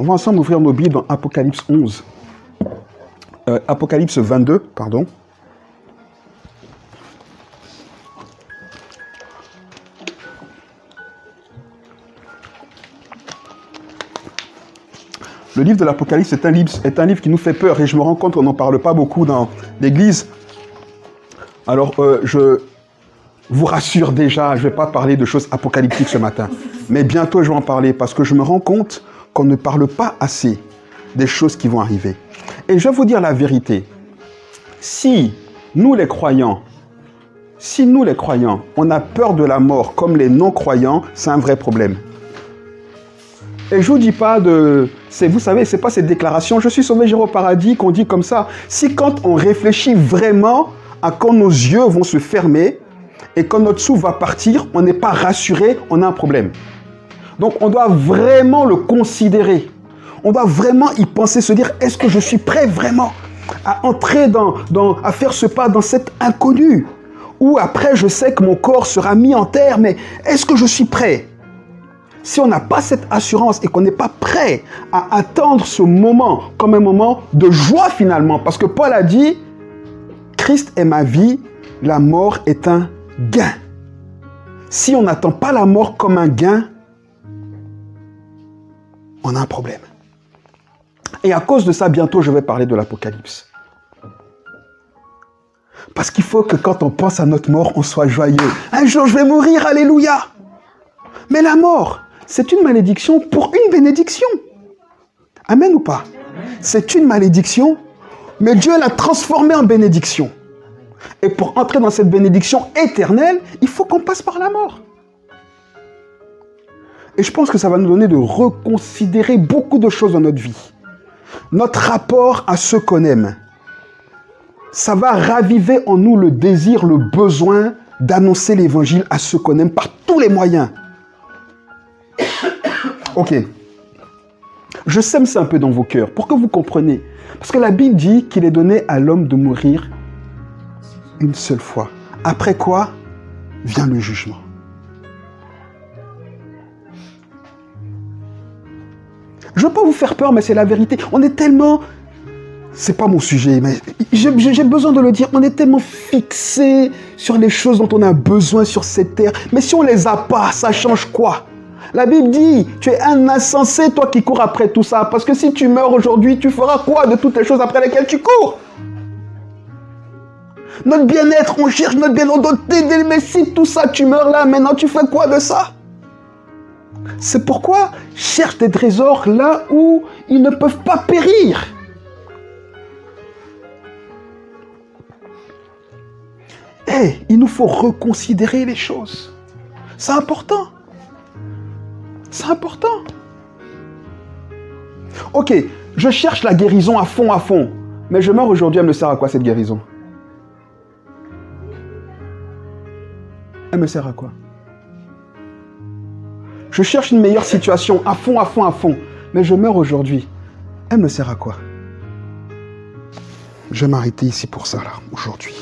On va ensemble ouvrir nos Bibles dans Apocalypse 11. Apocalypse 22, pardon. Le livre de l'Apocalypse est un livre qui nous fait peur et je me rends compte qu'on n'en parle pas beaucoup dans l'Église. Alors, je vous rassure déjà, je ne vais pas parler de choses apocalyptiques ce matin. Mais bientôt, je vais en parler parce que je me rends compte qu'on ne parle pas assez des choses qui vont arriver. Et je vais vous dire la vérité. Si nous les croyants, on a peur de la mort comme les non-croyants, c'est un vrai problème. Et je ne vous dis pas vous savez, ce n'est pas cette déclaration, je suis sauvé, j'irai au paradis, qu'on dit comme ça. Si quand on réfléchit vraiment à quand nos yeux vont se fermer et quand notre souffle va partir, on n'est pas rassuré, on a un problème. Donc on doit vraiment le considérer. On doit vraiment y penser, se dire, est-ce que je suis prêt vraiment à entrer à faire ce pas dans cet inconnu? Ou après, je sais que mon corps sera mis en terre, mais est-ce que je suis prêt? Si on n'a pas cette assurance et qu'on n'est pas prêt à attendre ce moment comme un moment de joie finalement, parce que Paul a dit, Christ est ma vie, la mort est un gain. Si on n'attend pas la mort comme un gain, on a un problème. Et à cause de ça, bientôt, je vais parler de l'Apocalypse. Parce qu'il faut que quand on pense à notre mort, on soit joyeux. Un jour, je vais mourir, alléluia. Mais la mort, c'est une malédiction pour une bénédiction. Amen ou pas? C'est une malédiction, mais Dieu l'a transformée en bénédiction. Et pour entrer dans cette bénédiction éternelle, il faut qu'on passe par la mort. Et je pense que ça va nous donner de reconsidérer beaucoup de choses dans notre vie. Notre rapport à ce qu'on aime. Ça va raviver en nous le désir, le besoin d'annoncer l'évangile à ceux qu'on aime par tous les moyens. Ok. Je sème ça un peu dans vos cœurs pour que vous compreniez. Parce que la Bible dit qu'il est donné à l'homme de mourir une seule fois. Après quoi vient le jugement. Je ne veux pas vous faire peur, mais c'est la vérité. On est tellement... C'est pas mon sujet, mais j'ai besoin de le dire. On est tellement fixé sur les choses dont on a besoin sur cette terre. Mais si on ne les a pas, ça change quoi? La Bible dit, tu es un insensé, toi qui cours après tout ça. Parce que si tu meurs aujourd'hui, tu feras quoi de toutes les choses après lesquelles tu cours? Notre bien-être, on cherche notre bien-être, on doit t'aider. Mais si tout ça, tu meurs là, maintenant tu fais quoi de ça? C'est pourquoi cherche des trésors là où ils ne peuvent pas périr. Il nous faut reconsidérer les choses. C'est important. C'est important. Ok, je cherche la guérison à fond. Mais je meurs aujourd'hui, elle me sert à quoi cette guérison? Elle me sert à quoi? Je cherche une meilleure situation à fond. Mais je meurs aujourd'hui. Elle me sert à quoi? Je vais m'arrêter ici pour ça, là, aujourd'hui.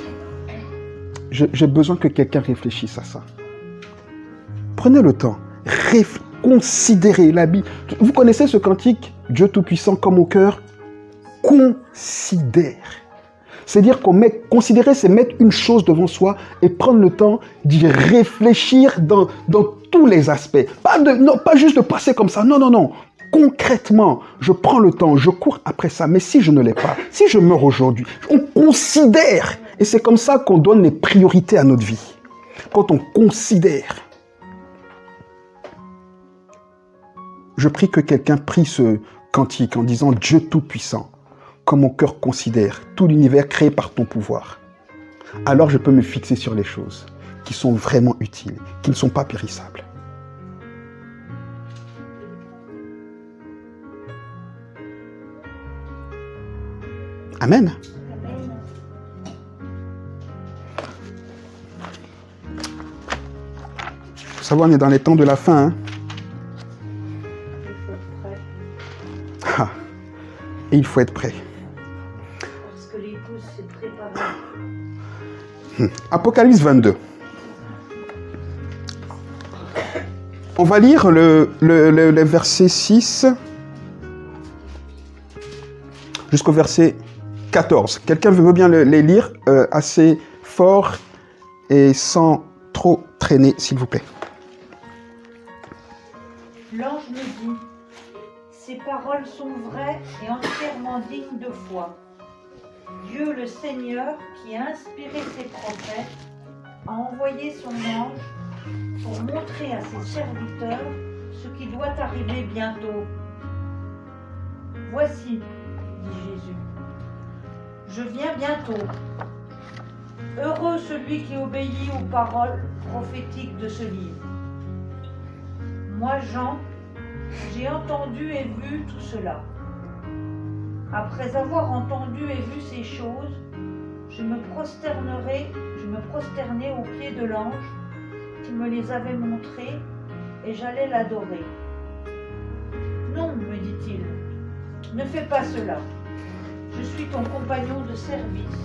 J'ai besoin que quelqu'un réfléchisse à ça. Prenez le temps. Considérez la Bible. Vous connaissez ce cantique? Dieu Tout-Puissant comme au cœur. Considère. C'est-à-dire considérer, c'est mettre une chose devant soi et prendre le temps d'y réfléchir dans tous les aspects. Pas juste de passer comme ça. Non. Concrètement, je prends le temps, je cours après ça. Mais si je ne l'ai pas, si je meurs aujourd'hui, on considère. Et c'est comme ça qu'on donne les priorités à notre vie. Quand on considère. Je prie que quelqu'un prie ce cantique en disant « Dieu Tout-Puissant, comme mon cœur considère tout l'univers créé par ton pouvoir. » Alors je peux me fixer sur les choses qui sont vraiment utiles, qui ne sont pas périssables. Amen. Vous savez, on est dans les temps de la fin. Hein? Et il faut être prêt. Parce que l'épouse s'est préparée. Apocalypse 22. On va lire le verset 6 jusqu'au verset 14. Quelqu'un veut bien les lire assez fort et sans trop traîner, s'il vous plaît. L'ange me dit, ces paroles sont vraies et entièrement dignes de foi. Dieu le Seigneur, qui a inspiré ses prophètes, a envoyé son ange pour montrer à ses serviteurs ce qui doit arriver bientôt. Voici, dit Jésus, je viens bientôt. Heureux celui qui obéit aux paroles prophétiques de ce livre. Moi, Jean, j'ai entendu et vu tout cela. Après avoir entendu et vu ces choses, je me prosternais aux pieds de l'ange qui me les avait montrées et j'allais l'adorer. Non, me dit-il, ne fais pas cela. Je suis ton compagnon de service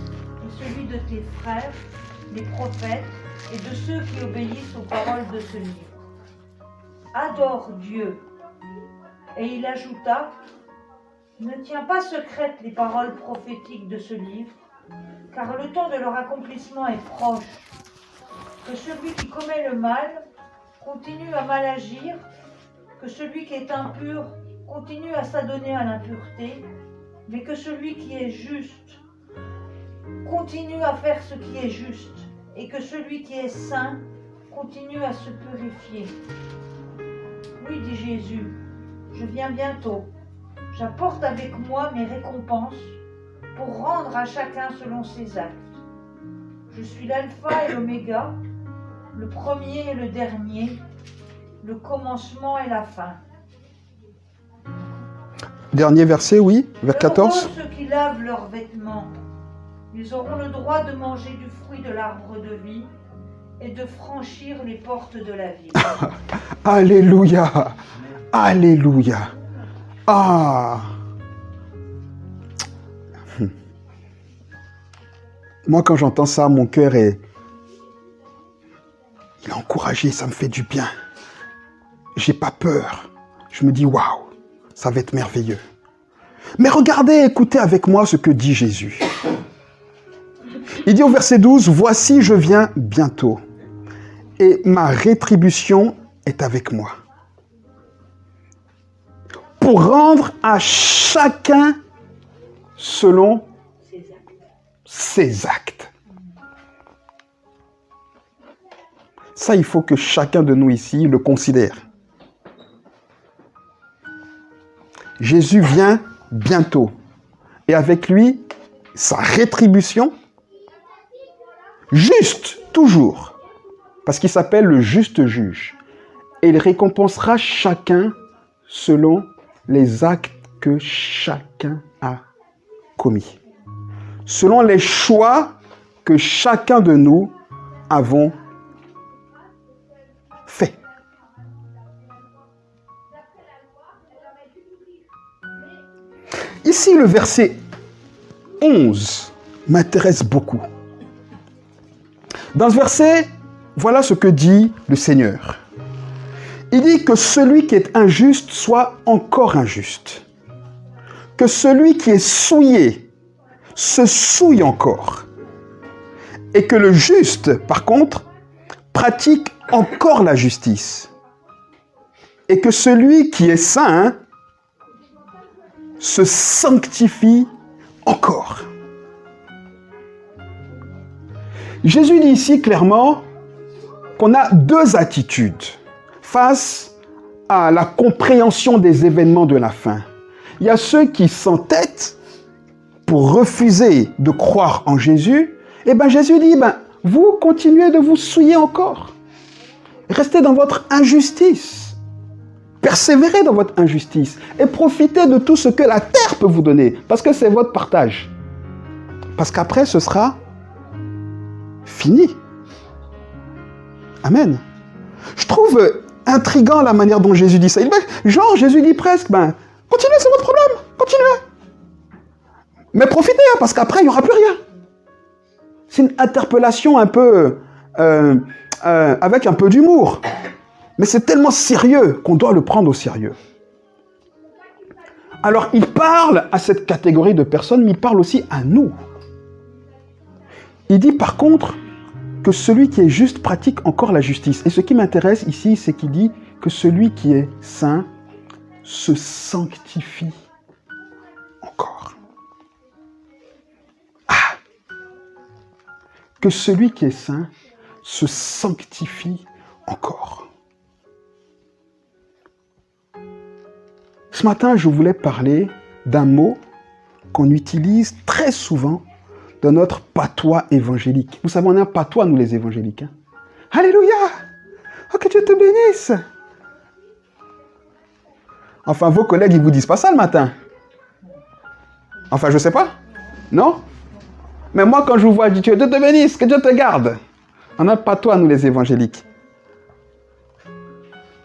et celui de tes frères, les prophètes et de ceux qui obéissent aux paroles de ce livre. Adore Dieu. Et il ajouta, ne tiens pas secrètes les paroles prophétiques de ce livre, car le temps de leur accomplissement est proche. Que celui qui commet le mal continue à mal agir, que celui qui est impur continue à s'adonner à l'impureté, mais que celui qui est juste continue à faire ce qui est juste, et que celui qui est saint continue à se purifier. Oui, dit Jésus, je viens bientôt. J'apporte avec moi mes récompenses pour rendre à chacun selon ses actes. Je suis l'alpha et l'oméga, le premier et le dernier, le commencement et la fin. Dernier verset, oui, vers 14. Heureux ceux qui lavent leurs vêtements. Ils auront le droit de manger du fruit de l'arbre de vie et de franchir les portes de la ville. Alléluia. Alléluia. Ah. Moi, quand j'entends ça, mon cœur est... Il est encouragé, ça me fait du bien. J'ai pas peur. Je me dis, waouh, ça va être merveilleux. Mais regardez, écoutez avec moi ce que dit Jésus. Il dit au verset 12, « Voici, je viens bientôt, et ma rétribution est avec moi. Pour rendre à chacun selon ses actes. » Ça, il faut que chacun de nous ici le considère. Jésus vient bientôt. Et avec lui, sa rétribution, juste, toujours. Parce qu'il s'appelle le juste juge. Et il récompensera chacun selon les actes que chacun a commis. Selon les choix que chacun de nous avons fait. Ici, le verset 11 m'intéresse beaucoup. Dans ce verset, voilà ce que dit le Seigneur. Il dit que celui qui est injuste soit encore injuste. Que celui qui est souillé se souille encore. Et que le juste, par contre, pratique encore la justice. Et que celui qui est saint se sanctifie encore. Jésus dit ici clairement qu'on a deux attitudes face à la compréhension des événements de la fin. Il y a ceux qui s'entêtent pour refuser de croire en Jésus. Et bien Jésus dit, vous continuez de vous souiller encore. Restez dans votre injustice. Persévérez dans votre injustice et profitez de tout ce que la terre peut vous donner, parce que c'est votre partage. Parce qu'après, ce sera fini. Amen. Je trouve intriguant la manière dont Jésus dit ça. Jésus dit presque, continuez, c'est votre problème, continuez. Mais profitez, parce qu'après, il n'y aura plus rien. C'est une interpellation un peu, avec un peu d'humour. Mais c'est tellement sérieux qu'on doit le prendre au sérieux. Alors, il parle à cette catégorie de personnes, mais il parle aussi à nous. Il dit par contre que celui qui est juste pratique encore la justice. Et ce qui m'intéresse ici, c'est qu'il dit que celui qui est saint se sanctifie encore. Ah! Que celui qui est saint se sanctifie encore. Ce matin, je voulais parler d'un mot qu'on utilise très souvent dans notre patois évangélique. Vous savez, on a un patois, nous les évangéliques. Hein? Alléluia! Oh, que Dieu te bénisse! Enfin, vos collègues, ils ne vous disent pas ça le matin. Enfin, je ne sais pas. Non? Mais moi, quand je vous vois, je dis Dieu te bénisse, que Dieu te garde. On a un patois, nous les évangéliques.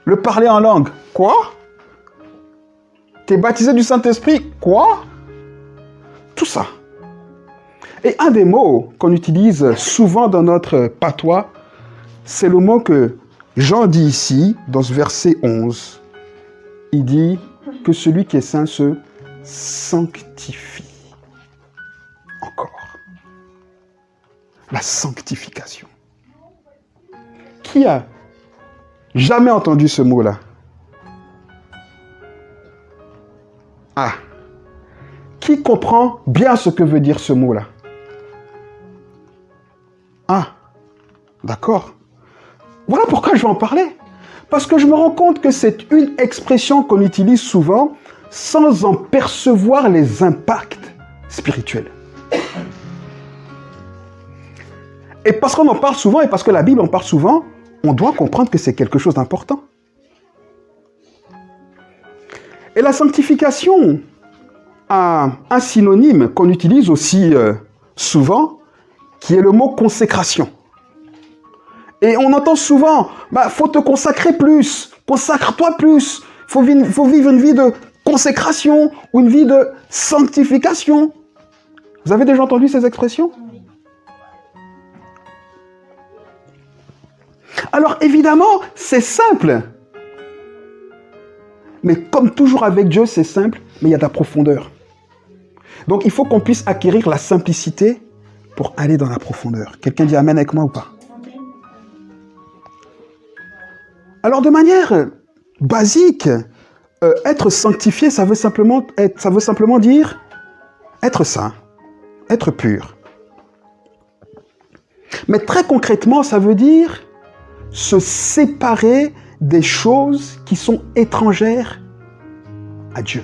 Le parler en langue. Quoi? T'es baptisé du Saint-Esprit. Quoi? Tout ça. Et un des mots qu'on utilise souvent dans notre patois, c'est le mot que Jean dit ici, dans ce verset 11. Il dit que celui qui est saint se sanctifie. Encore. La sanctification. Qui a jamais entendu ce mot-là? Ah. Qui comprend bien ce que veut dire ce mot-là? Ah. D'accord. Voilà pourquoi je vais en parler. Parce que je me rends compte que c'est une expression qu'on utilise souvent sans en percevoir les impacts spirituels. Et parce qu'on en parle souvent et parce que la Bible en parle souvent, on doit comprendre que c'est quelque chose d'important. Et la sanctification a un synonyme qu'on utilise aussi souvent, qui est le mot consécration. Et on entend souvent, faut te consacrer plus, consacre-toi plus, faut vivre une vie de consécration ou une vie de sanctification. Vous avez déjà entendu ces expressions? Alors évidemment, c'est simple. Mais comme toujours avec Dieu, c'est simple, mais il y a de la profondeur. Donc il faut qu'on puisse acquérir la simplicité pour aller dans la profondeur. Quelqu'un dit Amen avec moi ou pas? Alors de manière basique, être sanctifié, ça veut simplement dire être saint, être pur. Mais très concrètement, ça veut dire se séparer des choses qui sont étrangères à Dieu.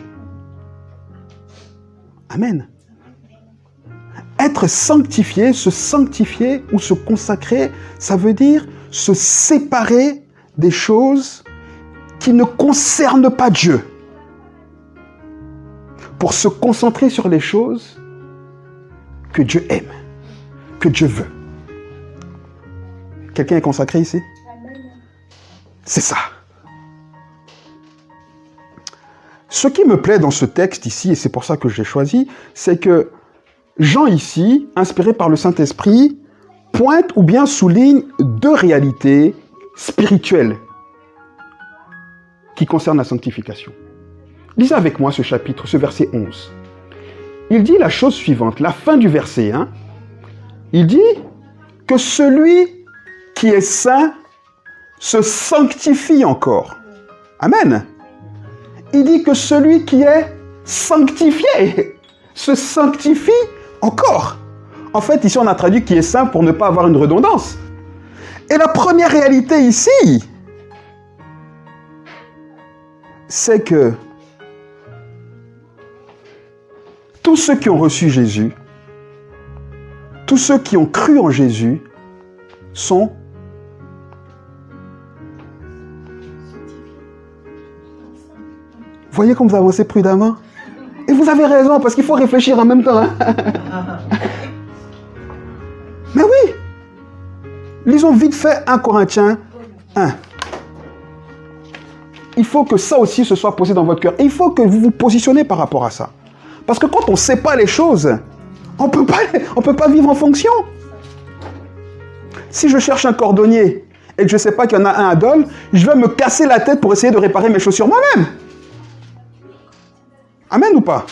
Amen. Être sanctifié, se sanctifier ou se consacrer, ça veut dire se séparer des choses qui ne concernent pas Dieu pour se concentrer sur les choses que Dieu aime, que Dieu veut. Quelqu'un est consacré ici? C'est ça. Ce qui me plaît dans ce texte ici, et c'est pour ça que je l'ai choisi, c'est que Jean ici, inspiré par le Saint-Esprit, pointe ou bien souligne deux réalités spirituelles qui concernent la sanctification. Lisez avec moi ce chapitre, ce verset 11. Il dit la chose suivante, la fin du verset 1. Il dit que celui qui est saint se sanctifie encore. Amen. Il dit que celui qui est sanctifié se sanctifie encore. En fait, ici, on a traduit qui est saint pour ne pas avoir une redondance. Et la première réalité ici, c'est que tous ceux qui ont reçu Jésus, tous ceux qui ont cru en Jésus, sont voyez comme vous avancez prudemment. Et vous avez raison, parce qu'il faut réfléchir en même temps. Hein? Mais oui. Lisons vite fait 1 Corinthiens 1. Il faut que ça aussi se soit posé dans votre cœur. Et il faut que vous vous positionnez par rapport à ça. Parce que quand on ne sait pas les choses, on peut pas vivre en fonction. Si je cherche un cordonnier et que je ne sais pas qu'il y en a un à Dole, je vais me casser la tête pour essayer de réparer mes chaussures moi-même. Amen ou pas?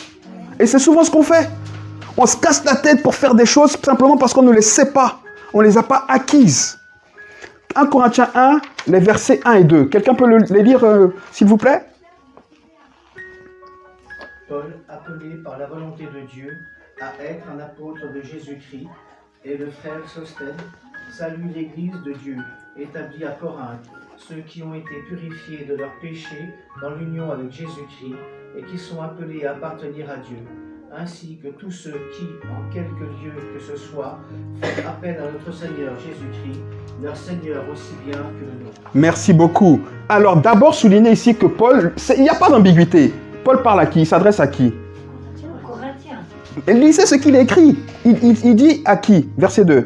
Et c'est souvent ce qu'on fait. On se casse la tête pour faire des choses simplement parce qu'on ne les sait pas. On ne les a pas acquises. 1 Corinthiens 1, les versets 1 et 2. Quelqu'un peut les lire, s'il vous plaît? Paul, appelé par la volonté de Dieu à être un apôtre de Jésus-Christ, et le frère Sostène salue l'Église de Dieu, établie à Corinthe, ceux qui ont été purifiés de leurs péchés dans l'union avec Jésus-Christ, et qui sont appelés à appartenir à Dieu, ainsi que tous ceux qui, en quelque lieu que ce soit, font appel à notre Seigneur Jésus-Christ, leur Seigneur aussi bien que le nôtre. Merci beaucoup. Alors d'abord souligner ici que Paul, il n'y a pas d'ambiguïté. Paul parle à qui? Il s'adresse à qui? Corinthiens. Et lisez ce qu'il écrit. Il dit à qui? Verset 2. À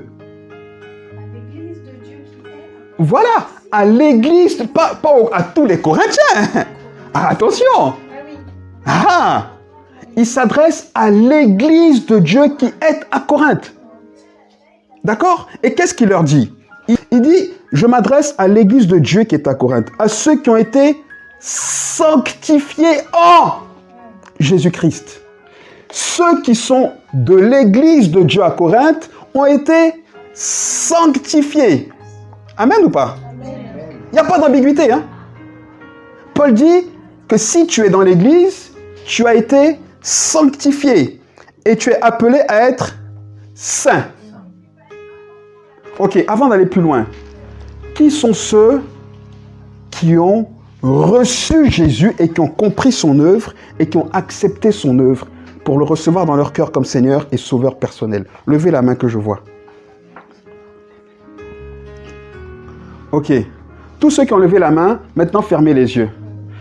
l'église de Dieu qui est. Voilà, à l'église, pas à tous les Corinthiens. Ah, attention. Ah oui. Ah, il s'adresse à l'église de Dieu qui est à Corinthe. D'accord? Et qu'est-ce qu'il leur dit? Il dit, je m'adresse à l'église de Dieu qui est à Corinthe, à ceux qui ont été sanctifiés en Jésus-Christ. Ceux qui sont de l'église de Dieu à Corinthe ont été sanctifiés. Amen ou pas? Il n'y a pas d'ambiguïté. Hein? Paul dit que si tu es dans l'église, tu as été sanctifié et tu es appelé à être saint. Ok, avant d'aller plus loin, qui sont ceux qui ont reçu Jésus et qui ont compris son œuvre et qui ont accepté son œuvre pour le recevoir dans leur cœur comme Seigneur et Sauveur personnel? Levez la main que je vois. Ok. Tous ceux qui ont levé la main, maintenant fermez les yeux.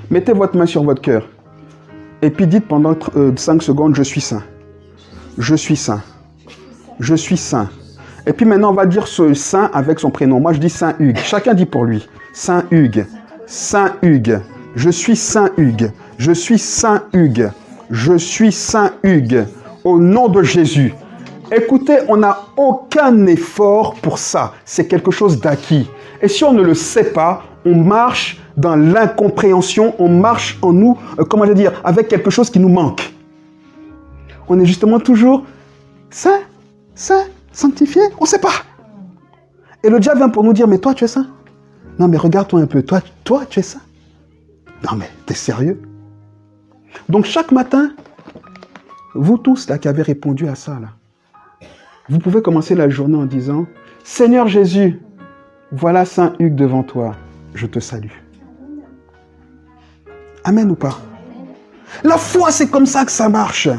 Mettez votre main sur votre cœur. Et puis dites pendant 5 secondes, je suis saint. Je suis saint. Je suis saint. Et puis maintenant, on va dire ce saint avec son prénom. Moi, je dis Saint Hugues. Chacun dit pour lui. Saint Hugues. Saint Hugues. Je suis Saint Hugues. Je suis Saint Hugues. Je suis Saint Hugues. Au nom de Jésus. Écoutez, on n'a aucun effort pour ça. C'est quelque chose d'acquis. Et si on ne le sait pas, on marche dans l'incompréhension, on marche en nous, avec quelque chose qui nous manque. On est justement toujours saint, sanctifié, on ne sait pas. Et le diable vient pour nous dire, mais toi tu es saint? Non mais regarde-toi un peu, toi tu es saint? Non mais t'es sérieux? Donc chaque matin, vous tous là qui avez répondu à ça, là, vous pouvez commencer la journée en disant, Seigneur Jésus, voilà Saint Hugues devant toi, je te salue. Amen ou pas? La foi, c'est comme ça que ça marche.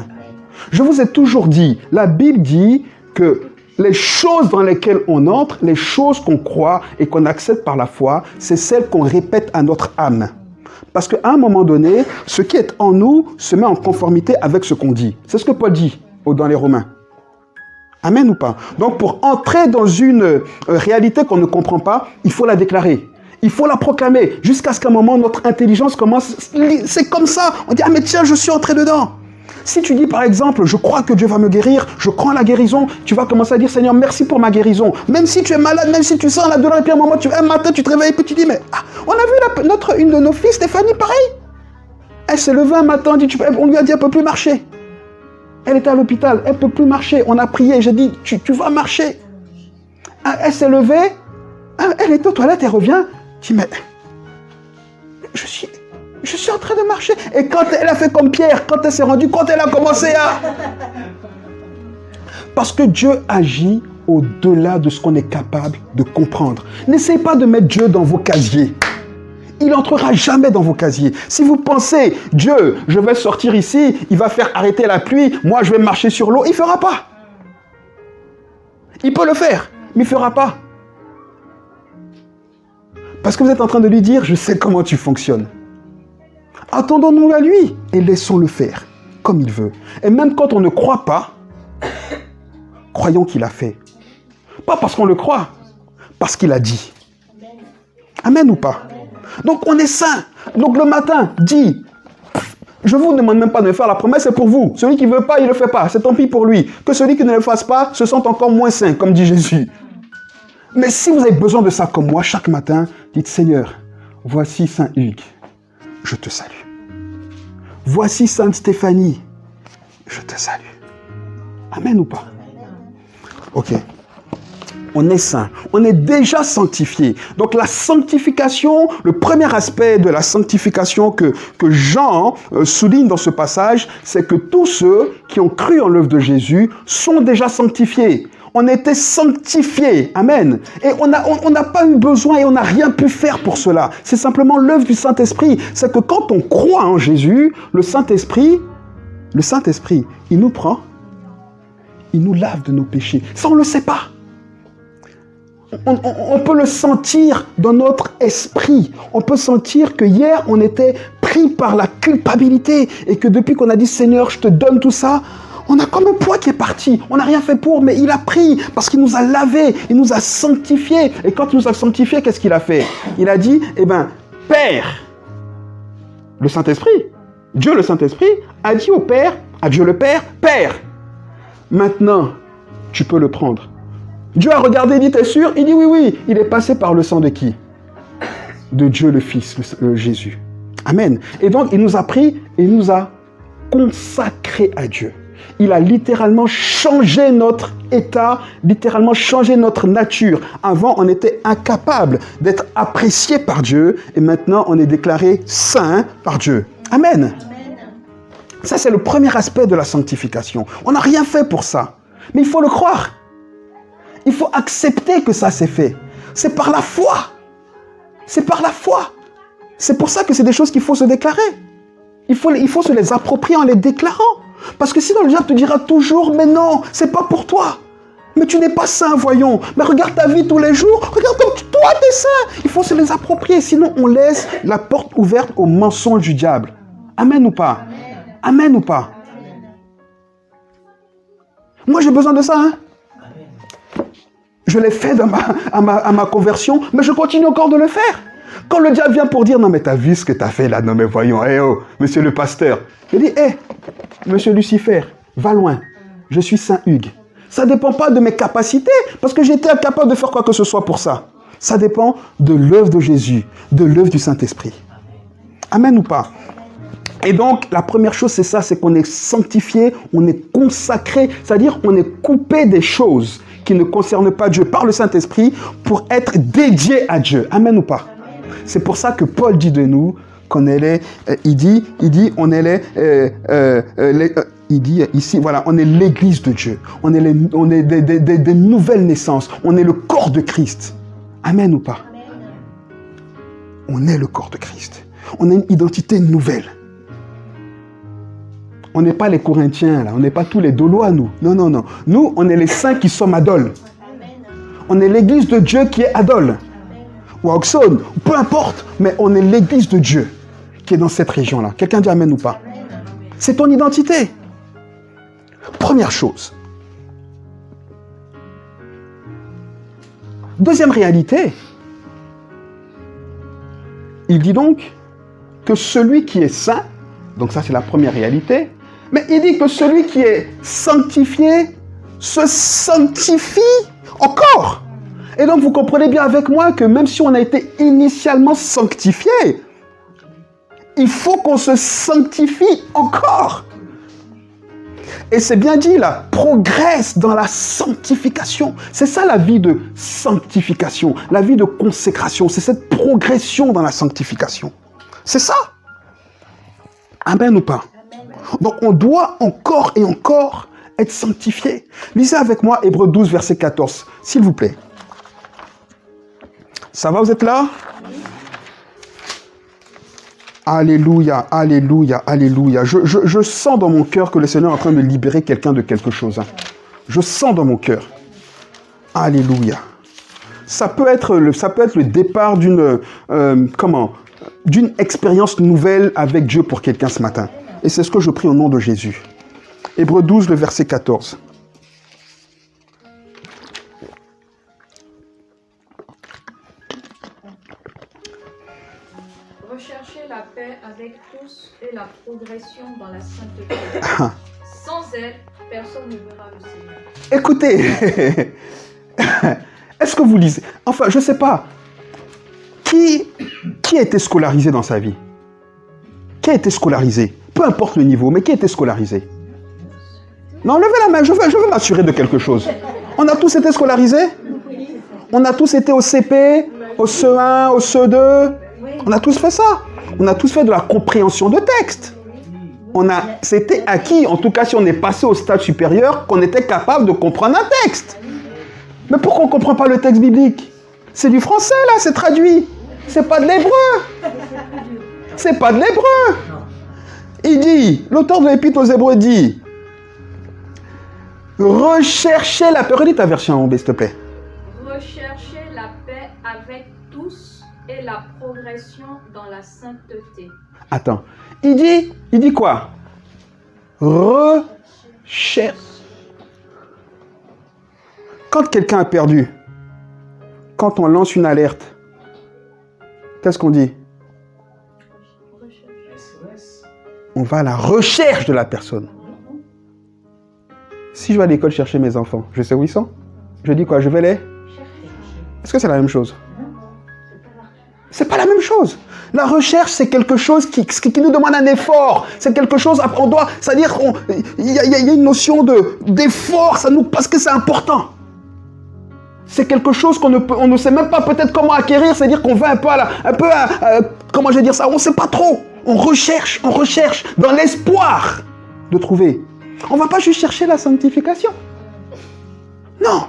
Je vous ai toujours dit, la Bible dit que les choses dans lesquelles on entre, les choses qu'on croit et qu'on accepte par la foi, c'est celles qu'on répète à notre âme. Parce qu'à un moment donné, ce qui est en nous se met en conformité avec ce qu'on dit. C'est ce que Paul dit dans les Romains. Amen ou pas? Donc pour entrer dans une réalité qu'on ne comprend pas, il faut la déclarer. Il faut la proclamer jusqu'à ce qu'à un moment, notre intelligence commence... C'est comme ça. On dit, ah mais tiens, je suis entré dedans. Si tu dis par exemple, je crois que Dieu va me guérir, je crois en la guérison, tu vas commencer à dire, Seigneur, merci pour ma guérison. Même si tu es malade, même si tu sens la douleur, et puis à un moment, un matin, tu te réveilles et tu dis, mais on a vu une de nos filles, Stéphanie, pareil. Elle s'est levée un matin, on lui a dit, elle ne peut plus marcher. Elle était à l'hôpital, elle ne peut plus marcher. On a prié, j'ai dit, tu vas marcher. Elle s'est levée, elle est aux toilettes, elle revient. Je dis, mais je suis en train de marcher. Et quand elle a fait comme Pierre, quand elle s'est rendue compte, elle a commencé à... Parce que Dieu agit au-delà de ce qu'on est capable de comprendre. N'essayez pas de mettre Dieu dans vos casiers. Il n'entrera jamais dans vos casiers. Si vous pensez, Dieu, je vais sortir ici, il va faire arrêter la pluie, moi je vais marcher sur l'eau, il ne fera pas. Il peut le faire, mais il ne fera pas. Parce que vous êtes en train de lui dire, je sais comment tu fonctionnes. Attendons-nous à lui et laissons-le faire comme il veut. Et même quand on ne croit pas, croyons qu'il a fait. Pas parce qu'on le croit, parce qu'il a dit. Amen ou pas? Donc on est saint. Donc le matin, dis, je ne vous demande même pas de faire la promesse, c'est pour vous. Celui qui ne veut pas, il ne le fait pas. C'est tant pis pour lui. Que celui qui ne le fasse pas se sente encore moins saint, comme dit Jésus. Mais si vous avez besoin de ça comme moi, chaque matin, dites, Seigneur, voici Saint Hugues, je te salue. voici Sainte Stéphanie, je te salue. Amen ou pas? Ok. On est saint, on est déjà sanctifié. Donc la sanctification, le premier aspect de la sanctification que Jean souligne dans ce passage, c'est que tous ceux qui ont cru en l'œuvre de Jésus sont déjà sanctifiés. On était sanctifiés, amen. Et on n'a pas eu besoin et on n'a rien pu faire pour cela. C'est simplement l'œuvre du Saint-Esprit. C'est que quand on croit en Jésus, le Saint-Esprit, il nous prend, il nous lave de nos péchés. Ça, on ne le sait pas. On peut le sentir dans notre esprit. On peut sentir que hier, on était pris par la culpabilité et que depuis qu'on a dit « Seigneur, je te donne tout ça », on a comme un poids qui est parti. On n'a rien fait pour, mais il a pris parce qu'il nous a lavés, il nous a sanctifiés. Et quand il nous a sanctifiés, qu'est-ce qu'il a fait? Il a dit « Eh bien, Père », le Saint-Esprit, Dieu le Saint-Esprit, a dit au Père, à Dieu le Père, « Père, maintenant, tu peux le prendre. » Dieu a regardé, il dit, t'es sûr? Il dit, oui, oui. Il est passé par le sang de qui? De Dieu le Fils, le Jésus. Amen. Et donc, il nous a pris et il nous a consacrés à Dieu. Il a littéralement changé notre état, littéralement changé notre nature. Avant, on était incapable d'être apprécié par Dieu et maintenant, on est déclaré saint par Dieu. Amen. Ça, c'est le premier aspect de la sanctification. On n'a rien fait pour ça, mais il faut le croire. Il faut accepter que ça s'est fait. C'est par la foi. C'est par la foi. C'est pour ça que c'est des choses qu'il faut se déclarer. Il faut se les approprier en les déclarant. Parce que sinon, le diable te dira toujours, mais non, c'est pas pour toi. Mais tu n'es pas saint, voyons. Mais regarde ta vie tous les jours. Regarde comme toi, tu es saint. Il faut se les approprier. Sinon, on laisse la porte ouverte au mensonge du diable. Amen ou pas? Amen ou pas? Moi, j'ai besoin de ça, hein. Je l'ai fait à ma conversion, mais je continue encore de le faire. Quand le diable vient pour dire, non mais t'as vu ce que t'as fait là, non mais voyons, oh, monsieur le pasteur. Je dis, monsieur Lucifer, va loin, je suis Saint Hugues. Ça ne dépend pas de mes capacités, parce que j'étais incapable de faire quoi que ce soit pour ça. Ça dépend de l'œuvre de Jésus, de l'œuvre du Saint-Esprit. Amen ou pas? Et donc, la première chose, c'est ça, c'est qu'on est sanctifié, on est consacré, c'est-à-dire on est coupé des choses qui ne concernent pas Dieu par le Saint-Esprit pour être dédié à Dieu. Amen ou pas? C'est pour ça que Paul dit de nous qu'on est les, il dit, on est il dit ici, voilà, on est l'église de Dieu. On est des nouvelles naissances. On est le corps de Christ. Amen ou pas? On est le corps de Christ. On a une identité nouvelle. On n'est pas les Corinthiens, là. On n'est pas tous les Dolois, nous. Non, non, non. Nous, on est les saints qui sommes Adol. On est l'église de Dieu qui est Adol. Ou Auxonne, peu importe, mais on est l'église de Dieu qui est dans cette région-là. Quelqu'un dit Amen ou pas? C'est ton identité. Première chose. Deuxième réalité. Il dit donc que celui qui est saint, donc ça c'est la première réalité, mais il dit que celui qui est sanctifié se sanctifie encore. Et donc vous comprenez bien avec moi que même si on a été initialement sanctifié, il faut qu'on se sanctifie encore. Et c'est bien dit là, progresse dans la sanctification. C'est ça la vie de sanctification, la vie de consécration. C'est cette progression dans la sanctification. C'est ça. Amen ou pas? Donc on doit encore et encore être sanctifié. Lisez avec moi Hébreux 12, verset 14, s'il vous plaît. Ça va, vous êtes là? Alléluia, alléluia, alléluia. Je sens dans mon cœur que le Seigneur est en train de libérer quelqu'un de quelque chose. Hein. Je sens dans mon cœur. Alléluia. Ça peut être le départ d'une expérience nouvelle avec Dieu pour quelqu'un ce matin. Et c'est ce que je prie au nom de Jésus. Hébreux 12, le verset 14. Recherchez la paix avec tous et la progression dans la sainteté. Sans elle, personne ne verra le Seigneur. Écoutez, est-ce que vous lisez? Enfin, je ne sais pas. Qui a été scolarisé dans sa vie? Qui a été scolarisé? Peu importe le niveau, mais qui a été scolarisé? Non, levez la main, je veux m'assurer de quelque chose. On a tous été scolarisés? On a tous été au CP, au CE1, au CE2? On a tous fait ça. On a tous fait de la compréhension de texte. C'était acquis, en tout cas si on est passé au stade supérieur, qu'on était capable de comprendre un texte. Mais pourquoi on ne comprend pas le texte biblique? C'est du français là, c'est traduit. C'est pas de l'hébreu. C'est pas de l'hébreu. Il dit, l'auteur de l'Épître aux Hébreux dit, recherchez la paix. Redis ta version, s'il te plaît. Recherchez la paix avec tous et la progression dans la sainteté. Attends, il dit quoi? Recherche. Quand quelqu'un a perdu, quand on lance une alerte, qu'est-ce qu'on dit? On va à la recherche de la personne. Si je vais à l'école chercher mes enfants, je sais où ils sont. Je dis quoi? Je vais les... Est-ce que c'est la même chose? C'est pas la même chose. La recherche, c'est quelque chose qui nous demande un effort. C'est quelque chose, on doit, c'est-à-dire, il y a une notion d'effort, parce que c'est important. C'est quelque chose qu'on ne sait même pas peut-être comment acquérir, c'est-à-dire qu'on va comment je vais dire ça, on ne sait pas trop. On recherche, dans l'espoir de trouver. On ne va pas juste chercher la sanctification. Non.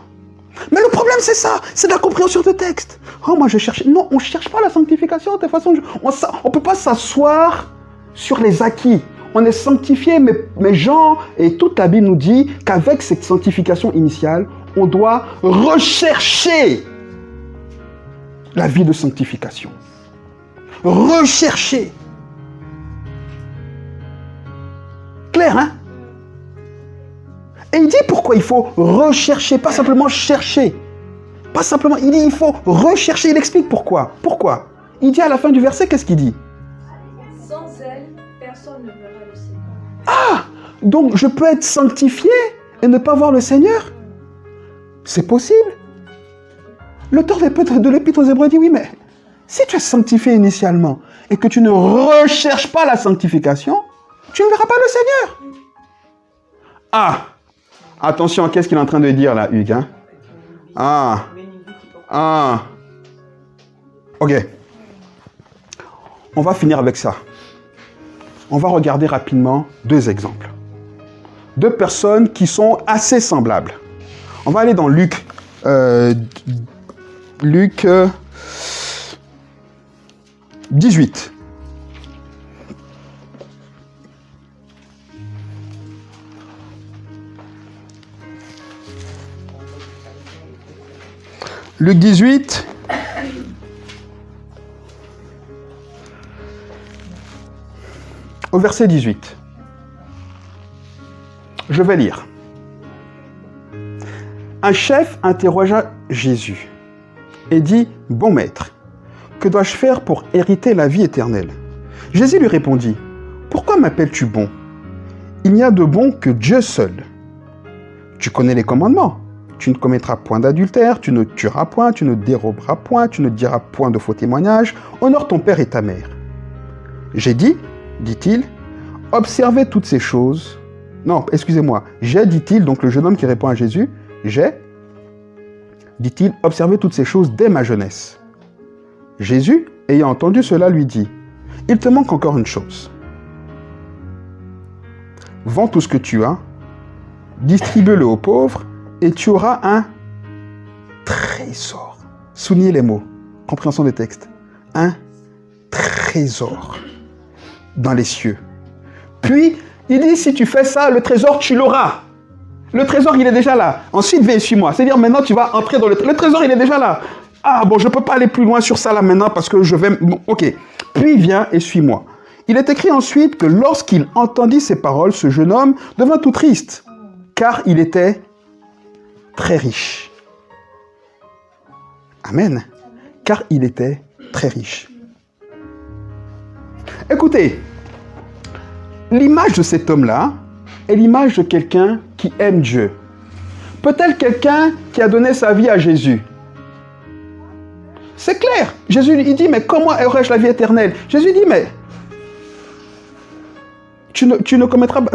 Mais le problème, c'est ça. C'est la compréhension de texte. Oh, moi, je cherche... Non, on ne cherche pas la sanctification. De toute façon, on ne peut pas s'asseoir sur les acquis. On est sanctifié, mais Jean et toute la Bible nous dit qu'avec cette sanctification initiale, on doit rechercher la vie de sanctification. Rechercher. Clair, hein? Et il dit pourquoi il faut rechercher, pas simplement chercher. Pas simplement, il dit il faut rechercher, il explique pourquoi. Pourquoi? Il dit à la fin du verset, qu'est-ce qu'il dit? Sans elle, personne ne verra le Seigneur. Ah! Donc je peux être sanctifié et ne pas voir le Seigneur? C'est possible. L'auteur de l'Épître aux Hébreux dit oui, mais si tu es sanctifié initialement et que tu ne recherches pas la sanctification, tu ne verras pas le Seigneur. Ah! Attention, qu'est-ce qu'il est en train de dire là, Hugues, hein? Ah. Ok. On va finir avec ça. On va regarder rapidement 2 exemples. 2 personnes qui sont assez semblables. On va aller dans Luc. Luc 18. Luc 18, au verset 18. Je vais lire. Un chef interrogea Jésus et dit, « Bon maître, que dois-je faire pour hériter la vie éternelle ?» Jésus lui répondit, « Pourquoi m'appelles-tu bon? Il n'y a de bon que Dieu seul. Tu connais les commandements. Tu ne commettras point d'adultère, tu ne tueras point, tu ne déroberas point, tu ne diras point de faux témoignages, honore ton père et ta mère. » J'ai dit, dit-il, observez toutes ces choses. Non, excusez-moi, j'ai, dit-il, donc le jeune homme qui répond à Jésus, j'ai, dit-il, observé toutes ces choses dès ma jeunesse. Jésus, ayant entendu cela, lui dit, il te manque encore une chose. Vends tout ce que tu as, distribue-le aux pauvres, et tu auras un trésor. Soulignez les mots. Compréhension des textes. Un trésor dans les cieux. Puis, il dit, si tu fais ça, le trésor, tu l'auras. Le trésor, il est déjà là. Ensuite, viens et suis-moi. C'est-à-dire, maintenant, tu vas entrer dans le trésor, il est déjà là. Ah, bon, je ne peux pas aller plus loin sur ça là maintenant parce que je vais... Ok. Puis, viens et suis-moi. Il est écrit ensuite que lorsqu'il entendit ces paroles, ce jeune homme devint tout triste, car il était très riche. Amen. Car il était très riche. Écoutez, l'image de cet homme-là est l'image de quelqu'un qui aime Dieu. Peut-être quelqu'un qui a donné sa vie à Jésus. C'est clair. Jésus, il dit, mais comment aurais-je la vie éternelle? Jésus dit, mais tu ne commettras pas...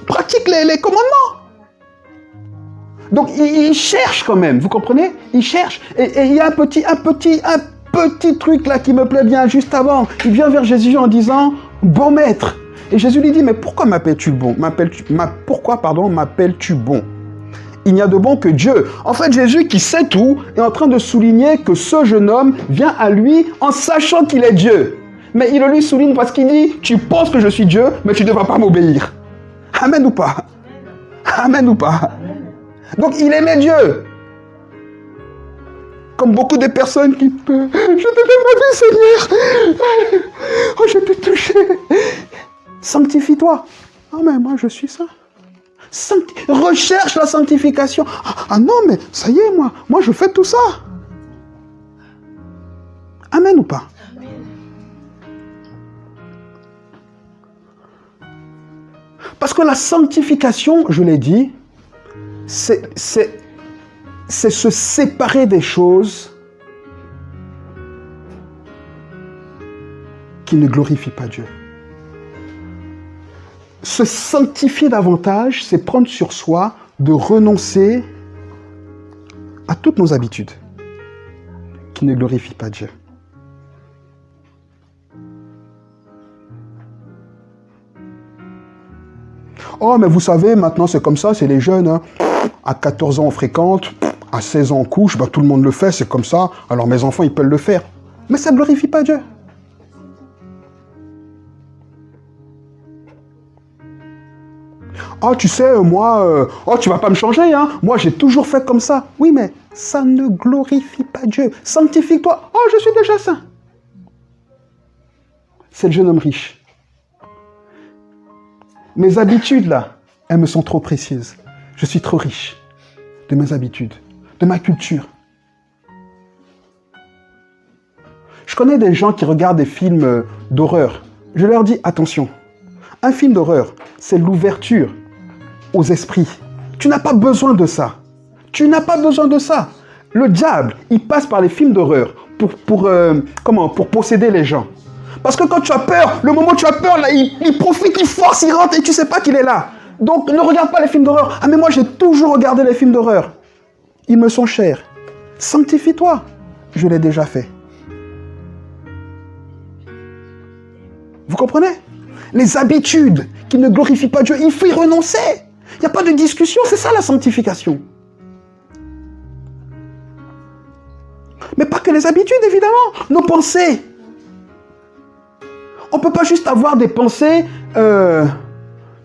Pratique les commandements. Donc, il cherche quand même, vous comprenez? Il cherche. Et il y a un petit truc là qui me plaît bien juste avant. Il vient vers Jésus en disant, bon maître. Et Jésus lui dit, mais pourquoi m'appelles-tu bon? Pourquoi m'appelles-tu bon? Il n'y a de bon que Dieu. En fait, Jésus, qui sait tout, est en train de souligner que ce jeune homme vient à lui en sachant qu'il est Dieu. Mais il le lui souligne parce qu'il dit, tu penses que je suis Dieu, mais tu ne vas pas m'obéir. Amen ou pas? Amen ou pas? Donc, il aimait Dieu. Comme beaucoup de personnes qui peuvent... Je te donne ma vie, Seigneur. Oh, je t'ai touché. Sanctifie-toi. Ah, mais moi, je suis ça. Recherche la sanctification. Ah non, mais ça y est, moi, je fais tout ça. Amen ou pas? Amen. Parce que la sanctification, je l'ai dit, c'est se séparer des choses qui ne glorifient pas Dieu. Se sanctifier davantage, c'est prendre sur soi de renoncer à toutes nos habitudes qui ne glorifient pas Dieu. Oh, mais vous savez, maintenant c'est comme ça, c'est les jeunes. Hein. À 14 ans, on fréquente, à 16 ans, on couche, bah, tout le monde le fait, c'est comme ça. Alors mes enfants, ils peuvent le faire. Mais ça ne glorifie pas Dieu. Oh, tu sais, moi, oh, tu vas pas me changer, hein. Moi, j'ai toujours fait comme ça. Oui, mais ça ne glorifie pas Dieu. Sanctifie-toi. Oh, je suis déjà saint. C'est le jeune homme riche. Mes habitudes, là, elles me sont trop précieuses. Je suis trop riche de mes habitudes, de ma culture. Je connais des gens qui regardent des films d'horreur. Je leur dis, attention, un film d'horreur, c'est l'ouverture aux esprits. Tu n'as pas besoin de ça. Tu n'as pas besoin de ça. Le diable, il passe par les films d'horreur pour posséder les gens. Parce que quand tu as peur, le moment où tu as peur, là, il profite, il force, il rentre et tu ne sais pas qu'il est là. Donc ne regarde pas les films d'horreur. Ah mais moi j'ai toujours regardé les films d'horreur. Ils me sont chers. Sanctifie-toi. Je l'ai déjà fait. Vous comprenez? Les habitudes qui ne glorifient pas Dieu, il faut y renoncer. Il n'y a pas de discussion, c'est ça la sanctification. Mais pas que les habitudes, évidemment. Nos pensées. On ne peut pas juste avoir des pensées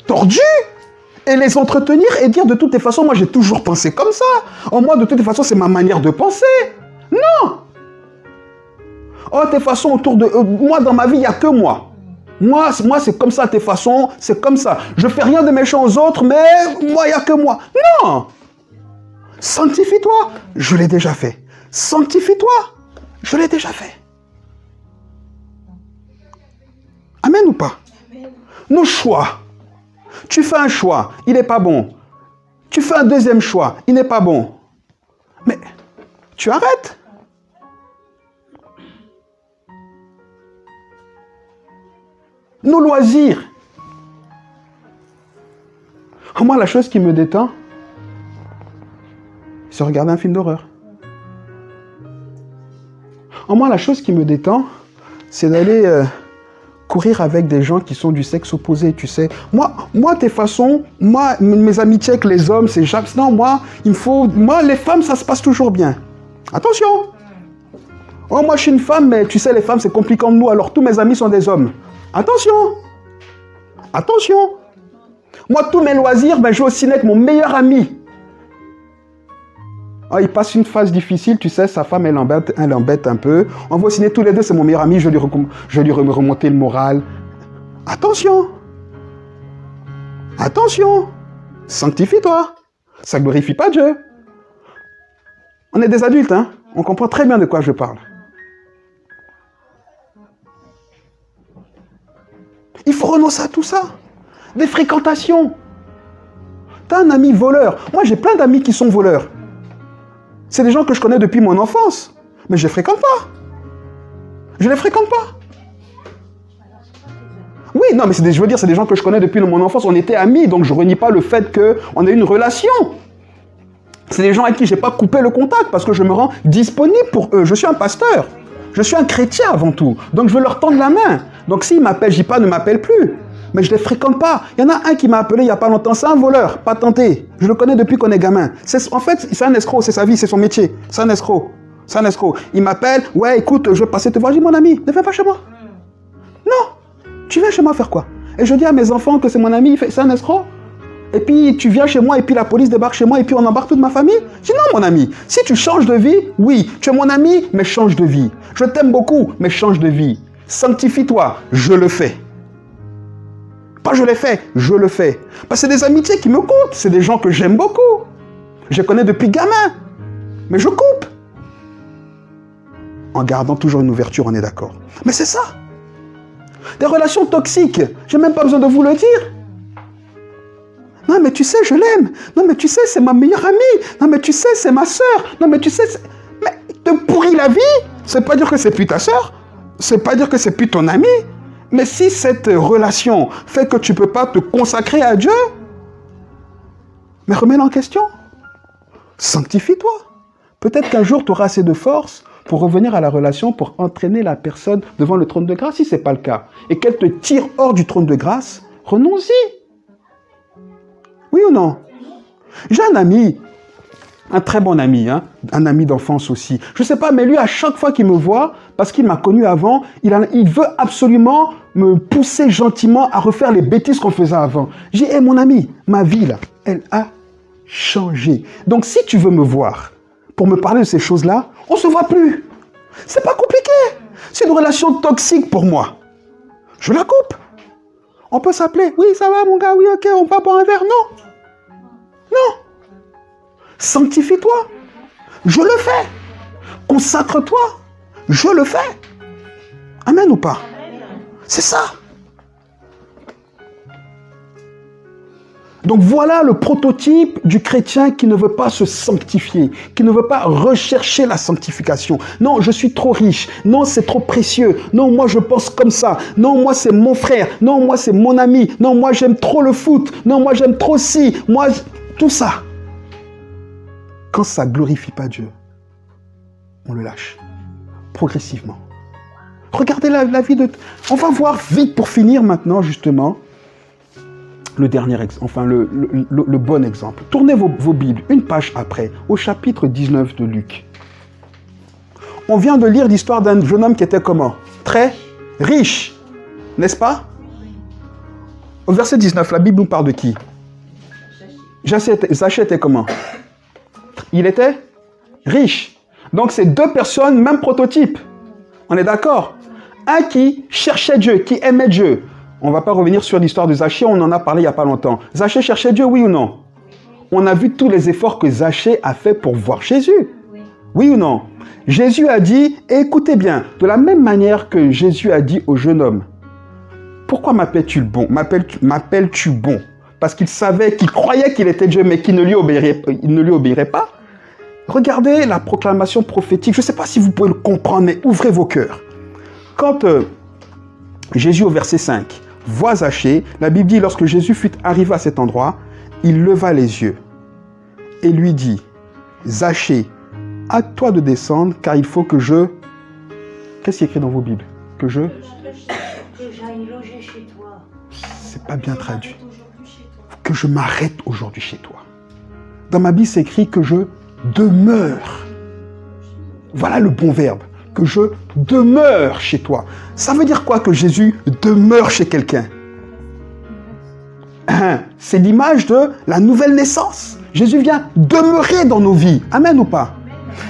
tordues et les entretenir et dire de toutes les façons, moi j'ai toujours pensé comme ça. Oh, moi de toutes les façons, c'est ma manière de penser. Non. Oh, tes façons autour de... moi, dans ma vie, il n'y a que moi. Moi, c'est comme ça, tes façons, c'est comme ça. Je fais rien de méchant aux autres, mais moi, il n'y a que moi. Non. Sanctifie-toi. Je l'ai déjà fait. Sanctifie-toi. Je l'ai déjà fait. Amen ou pas? Amen. Nos choix. Tu fais un choix, il n'est pas bon. Tu fais un deuxième choix, il n'est pas bon. Mais tu arrêtes. Nos loisirs. Moi, la chose qui me détend, c'est regarder un film d'horreur. Moi, la chose qui me détend, c'est d'aller... courir avec des gens qui sont du sexe opposé, tu sais. Moi, tes façons, mes amitiés avec les hommes, c'est jamais... Non, moi, les femmes, ça se passe toujours bien. Attention. Oh, moi, je suis une femme, mais tu sais, les femmes, c'est compliqué entre nous, alors tous mes amis sont des hommes. Attention. Attention. Moi, tous mes loisirs, je vais au ciné avec mon meilleur ami. Oh, il passe une phase difficile, tu sais, sa femme, elle l'embête un peu. On va au ciné tous les deux, c'est mon meilleur ami, je vais lui remonter le moral. Attention. Attention. Sanctifie-toi. Ça ne glorifie pas Dieu. On est des adultes, hein. On comprend très bien de quoi je parle. Il faut renoncer à tout ça. Des fréquentations. T'as un ami voleur. Moi, j'ai plein d'amis qui sont voleurs. C'est des gens que je connais depuis mon enfance. Mais je ne les fréquente pas. Je ne les fréquente pas. Oui, non, mais je veux dire, c'est des gens que je connais depuis mon enfance. On était amis, donc je ne renie pas le fait qu'on ait une relation. C'est des gens avec qui je n'ai pas coupé le contact parce que je me rends disponible pour eux. Je suis un pasteur. Je suis un chrétien avant tout. Donc je veux leur tendre la main. Donc s'ils m'appellent, je dis pas ne m'appelle plus. Mais je ne les fréquente pas. Il y en a un qui m'a appelé il n'y a pas longtemps. C'est un voleur, pas tenté. Je le connais depuis qu'on est gamin. En fait, c'est un escroc, c'est sa vie, c'est son métier. C'est un escroc. C'est un escroc. Il m'appelle, ouais, écoute, je vais passer te voir. Je dis, mon ami, ne viens pas chez moi. Non. Tu viens chez moi faire quoi? Et je dis à mes enfants que c'est mon ami, c'est un escroc. Et puis tu viens chez moi et puis la police débarque chez moi et puis on embarque toute ma famille. Je dis non mon ami, si tu changes de vie, oui, tu es mon ami, mais change de vie. Je t'aime beaucoup, mais change de vie. Sanctifie-toi, je le fais. Pas je l'ai fait, je le fais. Parce que c'est des amitiés qui me coûtent, c'est des gens que j'aime beaucoup. Je connais depuis gamin, mais je coupe. En gardant toujours une ouverture, on est d'accord. Mais c'est ça. Des relations toxiques, j'ai même pas besoin de vous le dire. Non, mais tu sais, je l'aime. Non, mais tu sais, c'est ma meilleure amie. Non, mais tu sais, c'est ma soeur. Non, mais tu sais, mais te pourrit la vie. C'est pas dire que c'est plus ta soeur. C'est pas dire que c'est plus ton ami. Mais si cette relation fait que tu peux pas te consacrer à Dieu, mais remets-la en question. Sanctifie-toi. Peut-être qu'un jour, tu auras assez de force pour revenir à la relation, pour entraîner la personne devant le trône de grâce, si ce n'est pas le cas. Et qu'elle te tire hors du trône de grâce, renonce-y. Oui ou non? J'ai un ami, un très bon ami, hein, un ami d'enfance aussi. Je ne sais pas, mais lui, à chaque fois qu'il me voit, parce qu'il m'a connu avant, il veut absolument me pousser gentiment à refaire les bêtises qu'on faisait avant. J'ai dit, hey, mon ami, ma vie, là, elle a changé. Donc, si tu veux me voir pour me parler de ces choses-là, on ne se voit plus. C'est pas compliqué. C'est une relation toxique pour moi. Je la coupe. On peut s'appeler. Oui, ça va, mon gars. Oui, ok, on va boire un verre. Non. Non. Sanctifie-toi. Je le fais. Consacre-toi. Je le fais. Amen ou pas? C'est ça. Donc voilà le prototype du chrétien qui ne veut pas se sanctifier, qui ne veut pas rechercher la sanctification. Non, je suis trop riche. Non, c'est trop précieux. Non, moi je pense comme ça. Non, moi c'est mon frère. Non, moi c'est mon ami. Non, moi j'aime trop le foot. Non, moi j'aime trop ci. Moi, tout ça. Quand ça ne glorifie pas Dieu, on le lâche. Progressivement. Regardez la vie de... On va voir vite pour finir maintenant, justement, le dernier exemple, enfin le bon exemple. Tournez vos Bibles, une page après, au chapitre 19 de Luc. On vient de lire l'histoire d'un jeune homme qui était comment? Très riche, n'est-ce pas? Au verset 19, la Bible nous parle de qui? Zachée était comment? Il était riche. Donc c'est deux personnes, même prototype. On est d'accord? Un qui cherchait Dieu, qui aimait Dieu. On ne va pas revenir sur l'histoire de Zachée, on en a parlé il n'y a pas longtemps. Zachée cherchait Dieu, oui ou non? On a vu tous les efforts que Zachée a fait pour voir Jésus. Oui ou non? Jésus a dit, écoutez bien, de la même manière que Jésus a dit au jeune homme, pourquoi m'appelles-tu bon? M'appelles-tu bon? Parce qu'il savait, qu'il croyait qu'il était Dieu, mais qu'il ne lui obéirait pas. Regardez la proclamation prophétique. Je ne sais pas si vous pouvez le comprendre, mais ouvrez vos cœurs. Quand Jésus, au verset 5, voit Zachée, la Bible dit, lorsque Jésus fut arrivé à cet endroit, il leva les yeux et lui dit, Zachée, hâte-toi de descendre, car il faut que je... Qu'est-ce qui est écrit dans vos Bibles? Que j'aille loger chez toi. C'est pas bien traduit. Que je m'arrête aujourd'hui chez toi. Dans ma Bible, c'est écrit que je demeure. Voilà le bon verbe. Que je demeure chez toi. Ça veut dire quoi que Jésus demeure chez quelqu'un? C'est l'image de la nouvelle naissance. Jésus vient demeurer dans nos vies. Amen ou pas?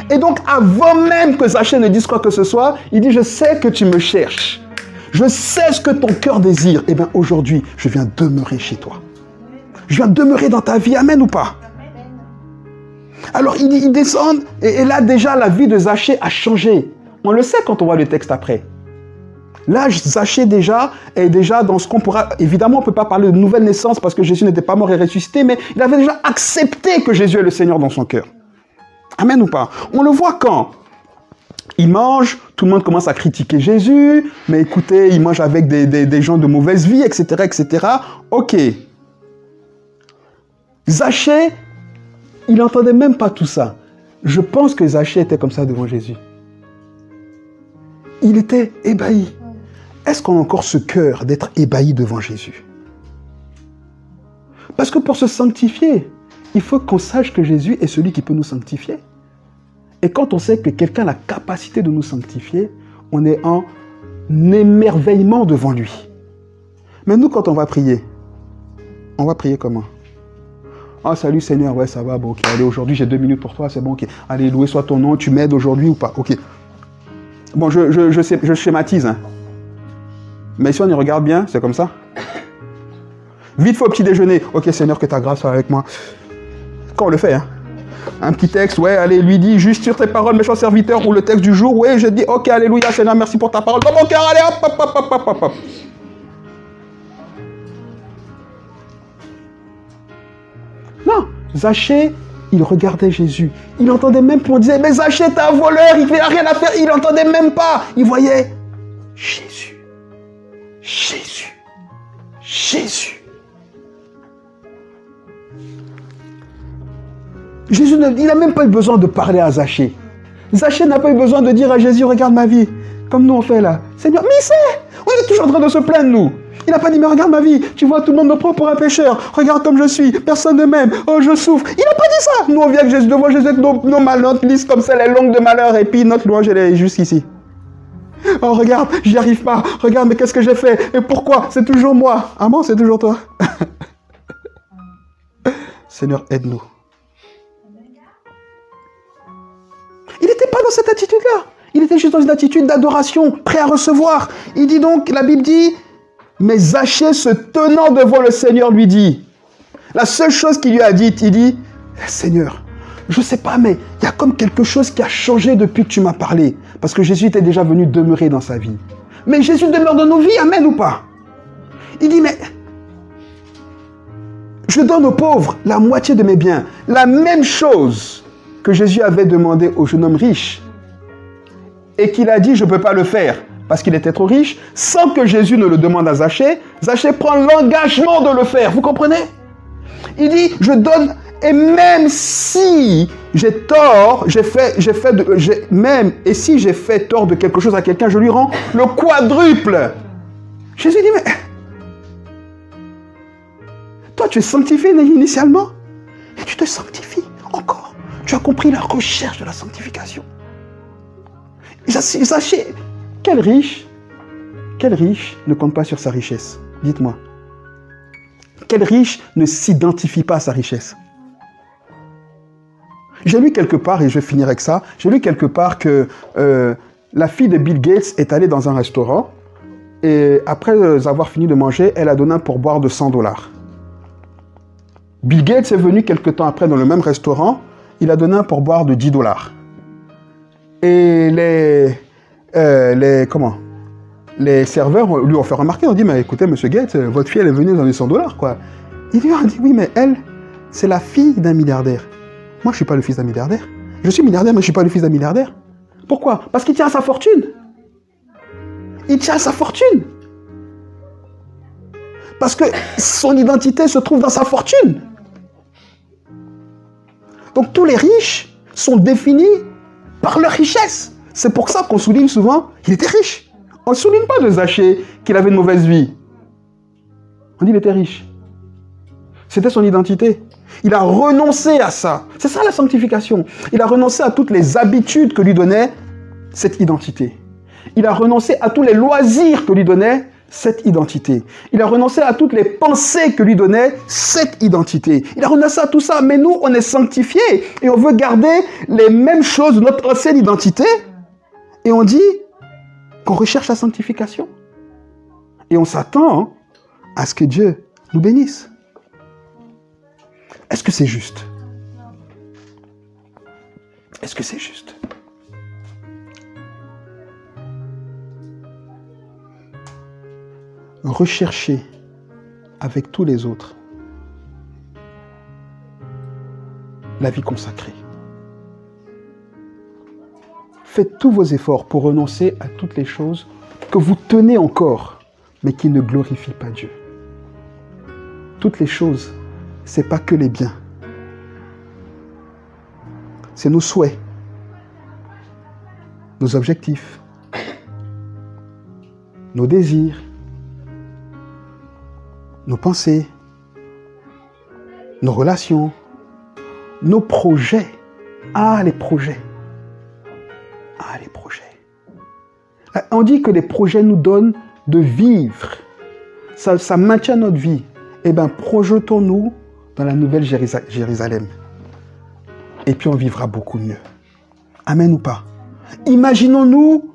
Et donc, avant même que Zachée ne dise quoi que ce soit, il dit, je sais que tu me cherches. Je sais ce que ton cœur désire. Eh bien, aujourd'hui, je viens demeurer chez toi. Je viens demeurer dans ta vie. Amen ou pas? Alors, ils descendent. Et là, déjà, la vie de Zachée a changé. On le sait quand on voit le texte après. Là, Zachée déjà est déjà dans ce qu'on pourra... Évidemment, on ne peut pas parler de nouvelle naissance parce que Jésus n'était pas mort et ressuscité, mais il avait déjà accepté que Jésus est le Seigneur dans son cœur. Amen ou pas? On le voit quand Il mange, tout le monde commence à critiquer Jésus, mais écoutez, il mange avec des gens de mauvaise vie, etc., etc. Ok. Zachée, il n'entendait même pas tout ça. Je pense que Zachée était comme ça devant Jésus. Il était ébahi. Est-ce qu'on a encore ce cœur d'être ébahi devant Jésus? Parce que pour se sanctifier, il faut qu'on sache que Jésus est celui qui peut nous sanctifier. Et quand on sait que quelqu'un a la capacité de nous sanctifier, on est en émerveillement devant lui. Mais nous, quand on va prier comment? Ah, salut Seigneur, ouais, ça va, bon, ok, allez, aujourd'hui j'ai 2 minutes pour toi, c'est bon, ok. Allez, loué soit ton nom, tu m'aides aujourd'hui ou pas? Ok. Bon, je schématise, hein. Mais si on y regarde bien, c'est comme ça. Vite fait au petit déjeuner. Ok, Seigneur, que ta grâce soit avec moi. Quand on le fait, hein. Un petit texte, ouais, allez, lui dit, juste sur tes paroles, méchant serviteur, ou le texte du jour, ouais, je dis, ok, alléluia, Seigneur, merci pour ta parole. Dans mon cœur, allez, hop, hop, hop, hop, hop, hop. Non, Zachée, il regardait Jésus. Il n'entendait même plus, on disait, mais Zachée, t'es un voleur, il n'a rien à faire, il n'entendait même pas. Il voyait Jésus. Jésus. Jésus. Jésus, il n'a même pas eu besoin de parler à Zachée. Zachée n'a pas eu besoin de dire à Jésus, regarde ma vie, comme nous on fait là. Seigneur, mais il sait, on est toujours en train de se plaindre, nous. Il n'a pas dit, mais regarde ma vie, tu vois, tout le monde me prend pour un pécheur. Regarde comme je suis, personne ne m'aime, oh je souffre. Il n'a pas dit ça. Nous on vient avec Jésus, devant Jésus avec nos malheurs, notre liste comme ça, les longues de malheur, et puis notre louange, elle est juste ici. Oh regarde, j'y arrive pas. Regarde, mais qu'est-ce que j'ai fait? Et pourquoi? C'est toujours moi. Ah bon, c'est toujours toi. Seigneur, aide-nous. Il n'était pas dans cette attitude-là. Il était juste dans une attitude d'adoration, prêt à recevoir. Il dit donc, la Bible dit, mais Zachée se tenant devant le Seigneur lui dit, la seule chose qu'il lui a dit, il dit, Seigneur, je ne sais pas, mais il y a comme quelque chose qui a changé depuis que tu m'as parlé. Parce que Jésus était déjà venu demeurer dans sa vie. Mais Jésus demeure dans nos vies, amen ou pas? Il dit, mais je donne aux pauvres la moitié de mes biens. La même chose que Jésus avait demandé au jeune homme riche. Et qu'il a dit, je ne peux pas le faire parce qu'il était trop riche, sans que Jésus ne le demande à Zachée. Zachée prend l'engagement de le faire. Vous comprenez? Il dit, je donne... Et même si j'ai tort, même, et si j'ai fait tort de quelque chose à quelqu'un, je lui rends le quadruple. Jésus dit, mais toi tu es sanctifié initialement, et tu te sanctifies encore. Tu as compris la recherche de la sanctification. Sachez, quel riche ne compte pas sur sa richesse? Dites-moi. Quel riche ne s'identifie pas à sa richesse? J'ai lu quelque part, et je vais finir avec ça, j'ai lu quelque part que la fille de Bill Gates est allée dans un restaurant et après avoir fini de manger, elle a donné un pourboire de $100. Bill Gates est venu quelque temps après dans le même restaurant, il a donné un pourboire de $10. Et les serveurs lui ont fait remarquer, on dit, mais écoutez, monsieur Gates, votre fille elle est venue donner $100, quoi. Il lui a dit, oui, mais elle, c'est la fille d'un milliardaire. Moi, je ne suis pas le fils d'un milliardaire. Je suis milliardaire, mais je ne suis pas le fils d'un milliardaire. Pourquoi? Parce qu'il tient à sa fortune. Il tient à sa fortune. Parce que son identité se trouve dans sa fortune. Donc, tous les riches sont définis par leur richesse. C'est pour ça qu'on souligne souvent qu'il était riche. On ne souligne pas de Zachée qu'il avait une mauvaise vie. On dit qu'il était riche. C'était son identité. Il a renoncé à ça. C'est ça la sanctification. Il a renoncé à toutes les habitudes que lui donnait cette identité. Il a renoncé à tous les loisirs que lui donnait cette identité. Il a renoncé à toutes les pensées que lui donnait cette identité. Il a renoncé à tout ça. Mais nous, on est sanctifiés et on veut garder les mêmes choses de notre ancienne identité. Et on dit qu'on recherche la sanctification. Et on s'attend à ce que Dieu nous bénisse. Est-ce que c'est juste? Est-ce que c'est juste? Recherchez avec tous les autres la vie consacrée. faites tous vos efforts pour renoncer à toutes les choses que vous tenez encore, mais qui ne glorifient pas Dieu. Toutes les choses, ce n'est pas que les biens. C'est nos souhaits, nos objectifs, nos désirs, nos pensées, nos relations, nos projets. Ah, les projets. Ah, les projets. On dit que les projets nous donnent de vivre. Ça maintient notre vie. Eh bien, projetons-nous dans la nouvelle Jérusalem. Et puis on vivra beaucoup mieux. Amen ou pas? Imaginons-nous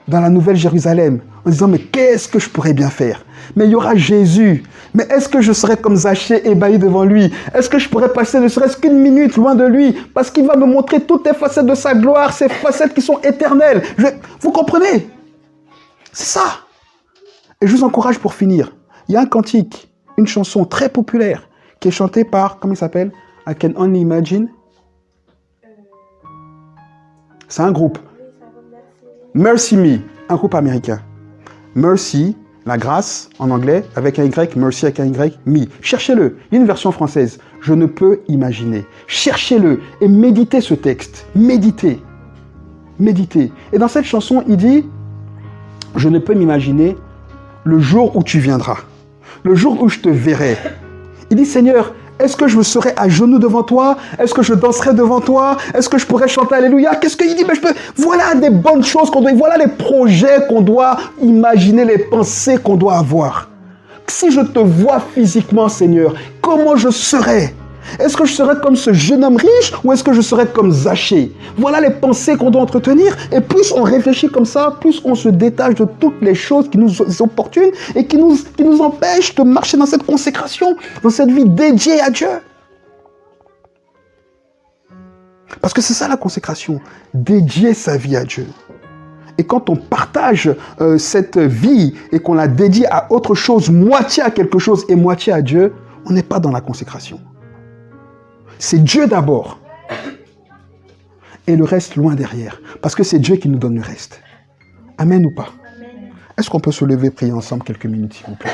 dans la nouvelle Jérusalem en disant, mais qu'est-ce que je pourrais bien faire? Mais il y aura Jésus. Mais est-ce que je serai comme Zachée ébahi devant lui? Est-ce que je pourrais passer ne serait-ce qu'une minute loin de lui? Parce qu'il va me montrer toutes les facettes de sa gloire, ces facettes qui sont éternelles. Vous comprenez? C'est ça. Et je vous encourage pour finir. Il y a un cantique, une chanson très populaire qui est chantée par, comment il s'appelle? I Can Only Imagine. C'est un groupe. Mercy Me, un groupe américain. Mercy, la grâce en anglais, avec un Y, mercy avec un Y, me. Cherchez-le. Il y a une version française. Je ne peux imaginer. Cherchez-le et méditez ce texte. Méditez. Méditez. Et dans cette chanson, il dit, je ne peux m'imaginer le jour où tu viendras. Le jour où je te verrai. Il dit, Seigneur, est-ce que je me serai à genoux devant toi? Est-ce que je danserai devant toi? Est-ce que je pourrais chanter Alléluia? Qu'est-ce qu'il dit? Voilà des bonnes choses qu'on doit... Voilà les projets qu'on doit imaginer, les pensées qu'on doit avoir. Si je te vois physiquement, Seigneur, comment je serai? Est-ce que je serai comme ce jeune homme riche ou est-ce que je serai comme Zachée? Voilà les pensées qu'on doit entretenir. Et plus on réfléchit comme ça, plus on se détache de toutes les choses qui nous opportunent et qui nous empêchent de marcher dans cette consécration, dans cette vie dédiée à Dieu. Parce que c'est ça la consécration, dédier sa vie à Dieu. Et quand on partage cette vie et qu'on la dédie à autre chose, moitié à quelque chose et moitié à Dieu, on n'est pas dans la consécration. C'est Dieu d'abord. Et le reste loin derrière. Parce que c'est Dieu qui nous donne le reste. Amen ou pas? Est-ce qu'on peut se lever et prier ensemble quelques minutes, s'il vous plaît?